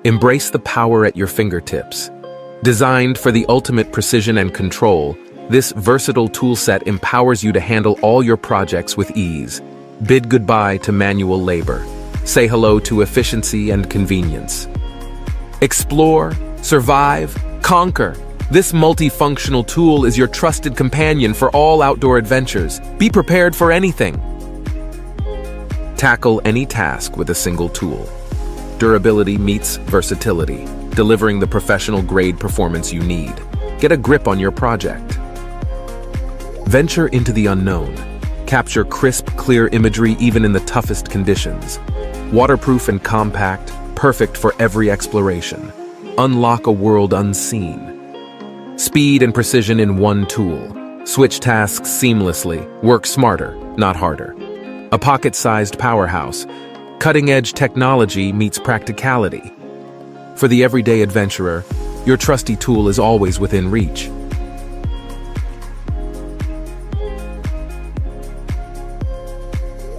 Embrace the power at your fingertips. Designed for the ultimate precision and control, this versatile toolset empowers you to handle all your projects with ease. Bid goodbye to manual labor. Say hello to efficiency and convenience. Explore, survive, conquer. This multifunctional tool is your trusted companion for all outdoor adventures. Be prepared for anything. Tackle any task with a single tool. Durability meets versatility, delivering the professional-grade performance you need. Get a grip on your project. Venture into the unknown. Capture crisp, clear imagery even in the toughest conditions. Waterproof and compact, perfect for every exploration. Unlock a world unseen. Speed and precision in one tool. Switch tasks seamlessly. Work smarter, not harder. A pocket-sized powerhouse. Cutting-edge technology meets practicality. For the everyday adventurer, your trusty tool is always within reach.